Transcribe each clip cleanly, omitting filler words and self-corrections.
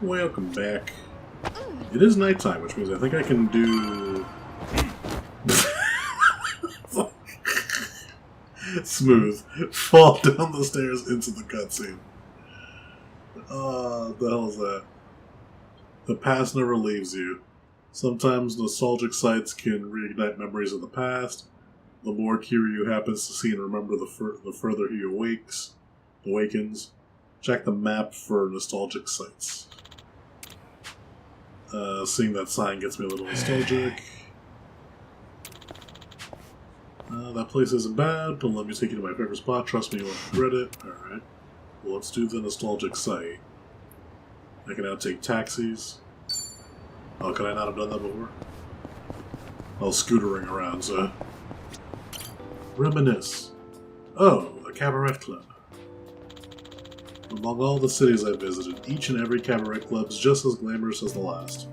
Welcome back. It is nighttime, which means I think I can do... Smooth. Fall down the stairs into the cutscene. What the hell is that? The past never leaves you. Sometimes nostalgic sights can reignite memories of the past. The more Kiryu happens to see and remember, the further he awakens. Check the map for nostalgic sights. Seeing that sign gets me a little nostalgic. That place isn't bad. Don't let me take you to my favorite spot. Trust me, you won't regret it. Alright. Well, let's do the nostalgic sight. I can now take taxis. Oh, could I not have done that before? I was scootering around, so... Reminisce. Oh, a cabaret club. Among all the cities I visited, each and every cabaret club is just as glamorous as the last.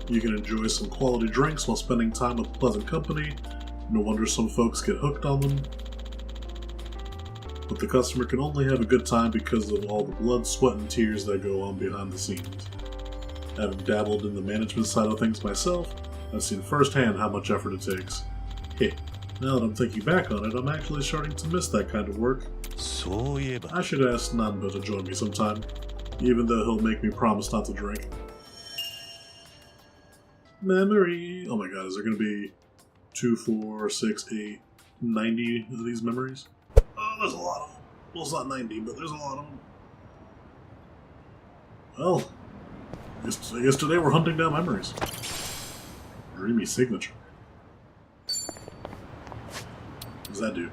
You can enjoy some quality drinks while spending time with pleasant company. No wonder some folks get hooked on them. But the customer can only have a good time because of all the blood, sweat, and tears that go on behind the scenes. Having dabbled in the management side of things myself, I've seen firsthand how much effort it takes. Hey, now that I'm thinking back on it, I'm actually starting to miss that kind of work. I should ask Nanba to join me sometime, even though he'll make me promise not to drink. Memory! Oh my god, is there going to be 2, 4, 6, 8, 90 of these memories? Oh, there's a lot of them. Well, it's not 90, but there's a lot of them. Well, I guess today we're hunting down memories. Dreamy signature. What does that do?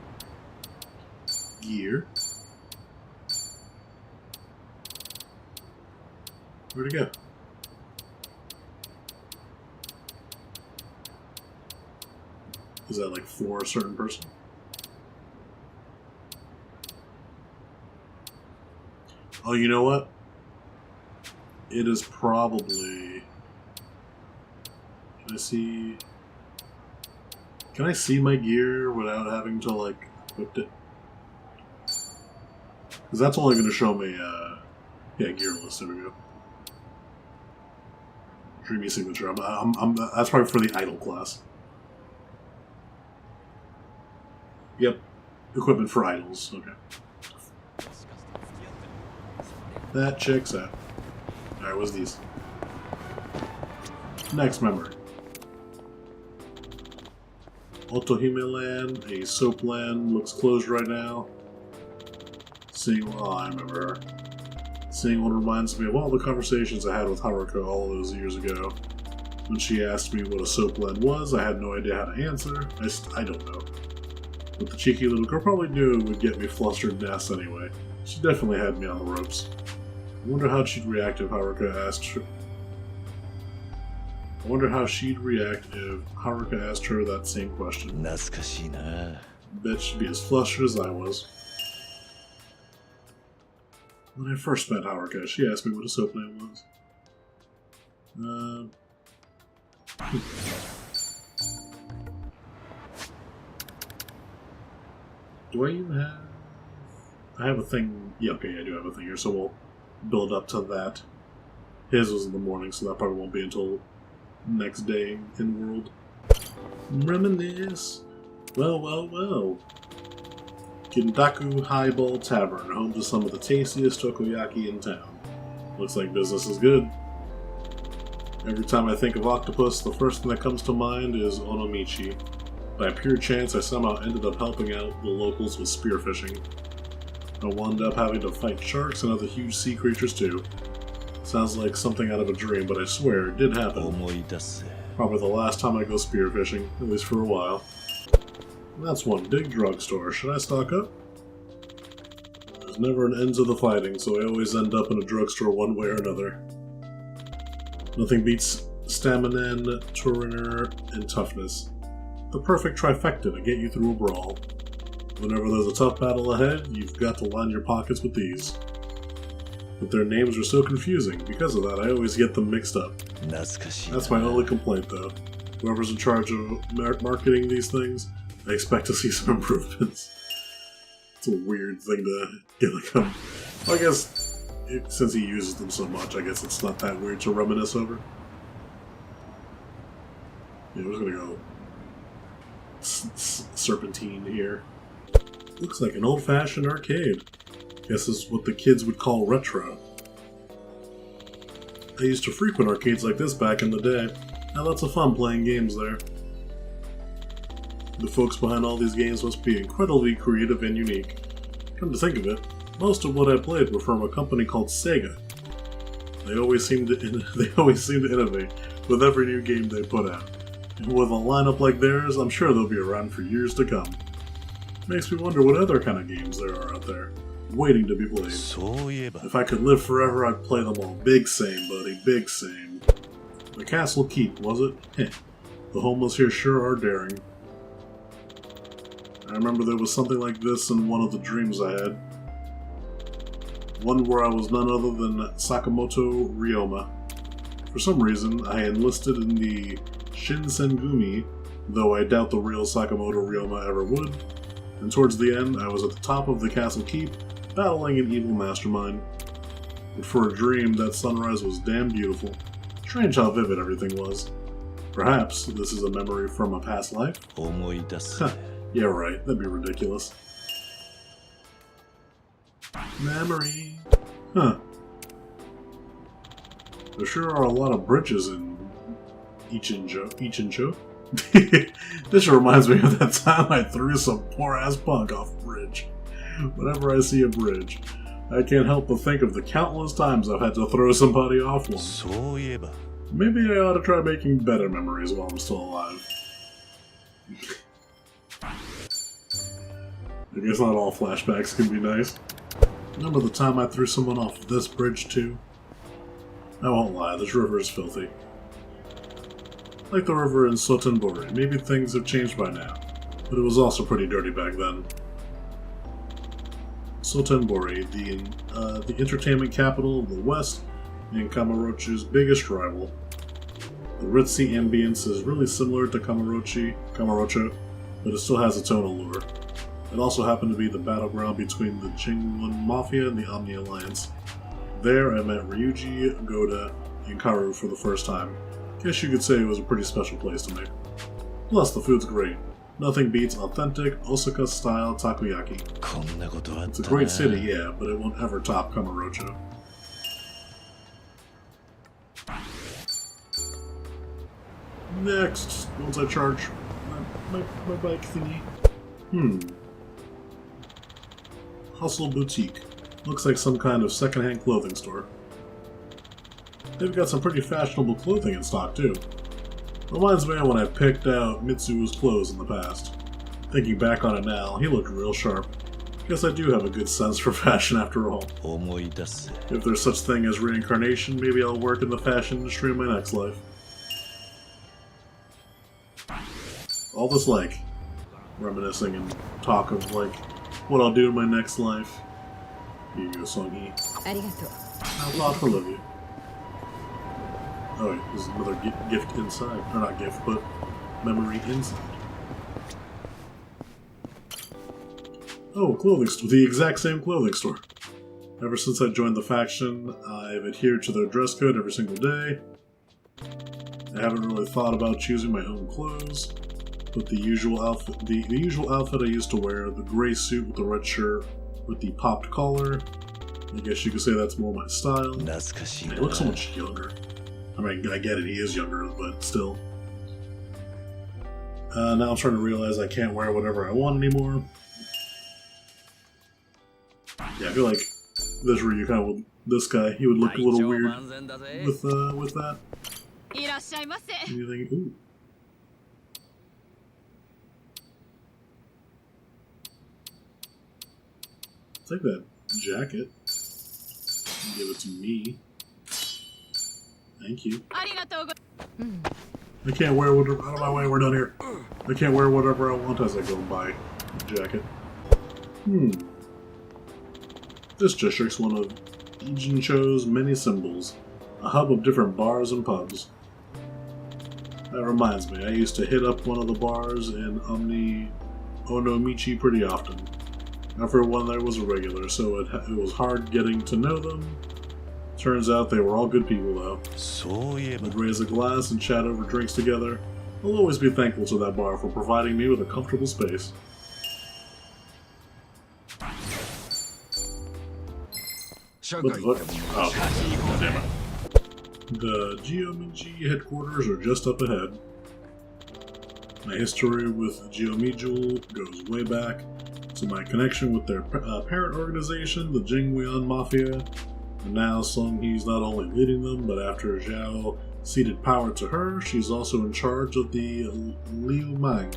Gear. Where'd it go? Is that like for a certain person? Oh, you know what? It is probably... Can I see my gear without having to, like, equip it? Because that's only going to show me, yeah, gear list. There we go. Dreamy signature. That's probably for the idle class. Yep. Equipment for idols. Okay. That checks out. Alright, what's these? Next memory. Otohime Land, a soap land, looks closed right now. I remember. Seeing one reminds me of all the conversations I had with Haruka all those years ago. When she asked me what a soap land was, I had no idea how to answer. I don't know. But the cheeky little girl probably knew it would get me flustered and asked anyway. She definitely had me on the ropes. I wonder how she'd react if Haruka asked her... that same question. Bet she'd be as flustered as I was. When I first met Haruka, she asked me what a soap land was. Do I even have... I have a thing... Yeah, okay, I do have a thing here, so we'll build up to that. His was in the morning, so that probably won't be until next day in world. Reminisce. Well. Kindaku Highball Tavern, home to some of the tastiest takoyaki in town. Looks like business is good. Every time I think of octopus, the first thing that comes to mind is onomichi. By pure chance, I somehow ended up helping out the locals with spearfishing. I wound up having to fight sharks and other huge sea creatures too. Sounds like something out of a dream, but I swear it did happen. Probably the last time I go spearfishing, at least for a while. That's one big drugstore. Should I stock up? There's never an end to the fighting, so I always end up in a drugstore one way or another. Nothing beats stamina, turner, and toughness. The perfect trifecta to get you through a brawl. Whenever there's a tough battle ahead, you've got to line your pockets with these. But their names are so confusing. Because of that, I always get them mixed up. That's my only complaint, though. Whoever's in charge of marketing these things, I expect to see some improvements. It's a weird thing to get, like, I guess since he uses them so much, I guess it's not that weird to reminisce over. Yeah, we're just gonna go serpentine here. Looks like an old-fashioned arcade. Guess this is what the kids would call retro. I used to frequent arcades like this back in the day. Had lots of fun playing games there. The folks behind all these games must be incredibly creative and unique. Come to think of it, most of what I played were from a company called Sega. They always seem to innovate with every new game they put out. And with a lineup like theirs, I'm sure they'll be around for years to come. Makes me wonder what other kind of games there are out there, waiting to be played. If I could live forever, I'd play them all. Big same, buddy, big same. The Castle Keep, was it? Heh. The homeless here sure are daring. I remember there was something like this in one of the dreams I had. One where I was none other than Sakamoto Ryoma. For some reason, I enlisted in the Shinsengumi, though I doubt the real Sakamoto Ryoma ever would. And towards the end, I was at the top of the Castle Keep, battling an evil mastermind. But for a dream, that sunrise was damn beautiful. Strange how vivid everything was. Perhaps this is a memory from a past life? Yeah, right. That'd be ridiculous. Memory. Huh. There sure are a lot of bridges in Ichincho. This reminds me of that time I threw some poor-ass punk off a bridge. Whenever I see a bridge, I can't help but think of the countless times I've had to throw somebody off one. Maybe I ought to try making better memories while I'm still alive. I guess not all flashbacks can be nice. Remember the time I threw someone off this bridge too? I won't lie, this river is filthy. Like the river in Sotenbori, maybe things have changed by now, but it was also pretty dirty back then. Sotenbori, the entertainment capital of the West, and Kamurocho's biggest rival. The ritzy ambience is really similar to Kamurocho, but it still has its own allure. It also happened to be the battleground between the Jingun Mafia and the Omni Alliance. There I met Ryuji, Goda, and Karu for the first time. Guess you could say it was a pretty special place to me. Plus, the food's great. Nothing beats authentic Osaka-style takoyaki. It's a great city, yeah, but it won't ever top Kamurocho. Next, once I charge my bike thingy. Hustle Boutique. Looks like some kind of secondhand clothing store. They've got some pretty fashionable clothing in stock, too. Reminds me of when I picked out Mitsuo's clothes in the past. Thinking back on it now, he looked real sharp. Guess I do have a good sense for fashion after all. If there's such thing as reincarnation, maybe I'll work in the fashion industry in my next life. All this, like, reminiscing and talk of, like, what I'll do in my next life. Here you go, Songi. How thoughtful of you. Oh, wait, there's another gift inside. Or not gift, but memory inside. Oh, clothing store. The exact same clothing store. Ever since I joined the faction, I've adhered to their dress code every single day. I haven't really thought about choosing my own clothes, but the usual outfit I used to wear, the gray suit with the red shirt with the popped collar, I guess you could say that's more my style. Man, he looks so much younger. I mean, I get it, he is younger, but still. Now I'm trying to realize I can't wear whatever I want anymore. Yeah, I feel like this Ryu kind of, this guy, he would look a little weird with that. Anything? Ooh. Take that jacket. Give it to me. Thank you. I can't wear whatever. Out of my way, we're done here. I can't wear whatever I want as I go and buy a jacket. This district's one of Ijincho's many symbols, a hub of different bars and pubs. That reminds me, I used to hit up one of the bars in Omni Onomichi pretty often. Everyone there was a regular, so it was hard getting to know them, Turns out they were all good people, though. They'd raise a glass and chat over drinks together. I'll always be thankful to that bar for providing me with a comfortable space. What the fuck? Oh, damn it. The Geominji headquarters are just up ahead. My history with Geomijul goes way back to my connection with their parent organization, the Jingweon Mafia. And now Sung Hee's not only leading them, but after Zhao ceded power to her, she's also in charge of the Liu Mang.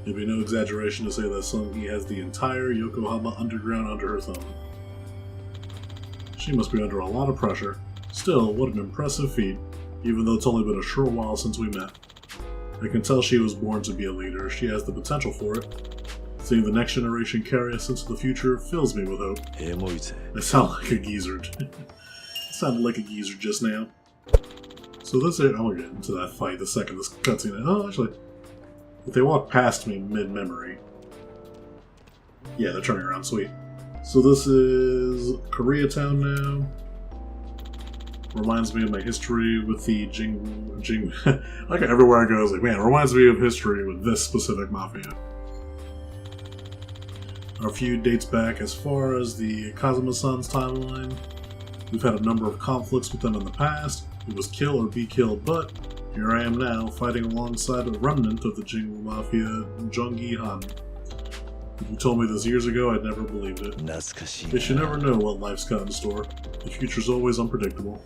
It'd be no exaggeration to say that Sung Hee has the entire Yokohama underground under her thumb. She must be under a lot of pressure. Still, what an impressive feat, even though it's only been a short while since we met. I can tell she was born to be a leader. She has the potential for it. Seeing the next generation carry us into the future fills me with hope. I sound like a geezer. I sounded like a geezer just now. So I'm gonna get into that fight the second this cutscene. Oh, actually, if they walk past me mid-memory, yeah, they're turning around. Sweet. So this is Koreatown now. Reminds me of my history with the Jing. Like everywhere I go, it's like, man, it reminds me of history with this specific mafia. Our feud dates back as far as the Kazuma-san's timeline. We've had a number of conflicts with them in the past. It was kill or be killed, but here I am now, fighting alongside a remnant of the Jingwu Mafia, Junggi Han. If you told me this years ago, I'd never believed it. But you never know what life's got in store. The future's always unpredictable.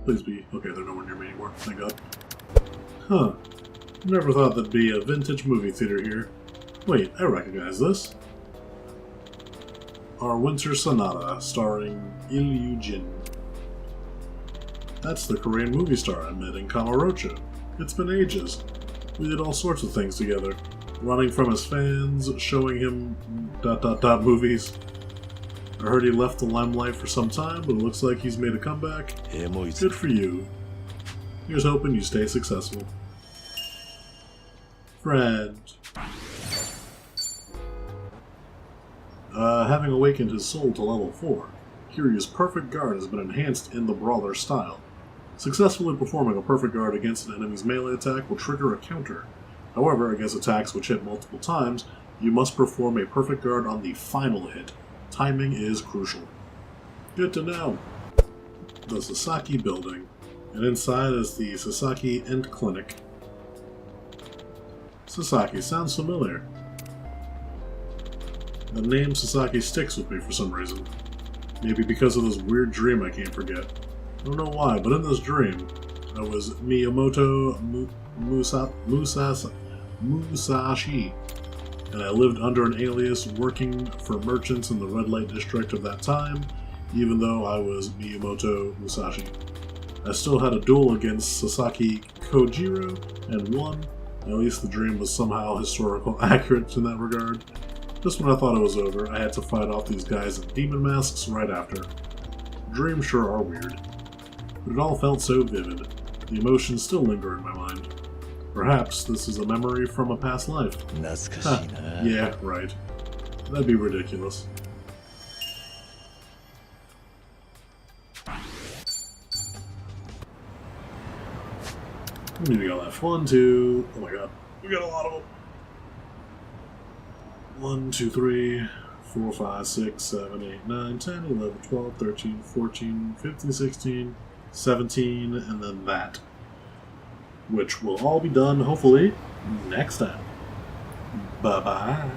Please be. Okay, they're nowhere near me anymore. Thank God. Huh. Never thought there'd be a vintage movie theater here. Wait, I recognize this. Our Winter Sonata, starring Il Yu-jin. That's the Korean movie star I met in Kamurocho. It's been ages. We did all sorts of things together. Running from his fans, showing him ... movies. I heard he left the limelight for some time, but it looks like he's made a comeback. Good for you. Here's hoping you stay successful. Friend. Having awakened his soul to level 4, Kiryu's perfect guard has been enhanced in the brawler style. Successfully performing a perfect guard against an enemy's melee attack will trigger a counter. However, against attacks which hit multiple times, you must perform a perfect guard on the final hit. Timing is crucial. Good to know. The Sasaki building, and inside is the Sasaki Ent Clinic. Sasaki sounds familiar. The name Sasaki sticks with me for some reason. Maybe because of this weird dream I can't forget. I don't know why, but in this dream, I was Miyamoto Musashi, and I lived under an alias working for merchants in the red light district of that time, even though I was Miyamoto Musashi. I still had a duel against Sasaki Kojiro, and won. At least the dream was somehow historical accurate in that regard. Just when I thought it was over, I had to fight off these guys in demon masks right after. Dreams sure are weird. But it all felt so vivid. The emotions still linger in my mind. Perhaps this is a memory from a past life. Yeah, right. That'd be ridiculous. We need to go left. 1, 2... Oh my god. We got a lot of them. 1, 2, 3, 4, 5, 6, 7, 8, 9, 10, 11, 12, 13, 14, 15, 16, 17, and then that. Which will all be done, hopefully, next time. Bye-bye.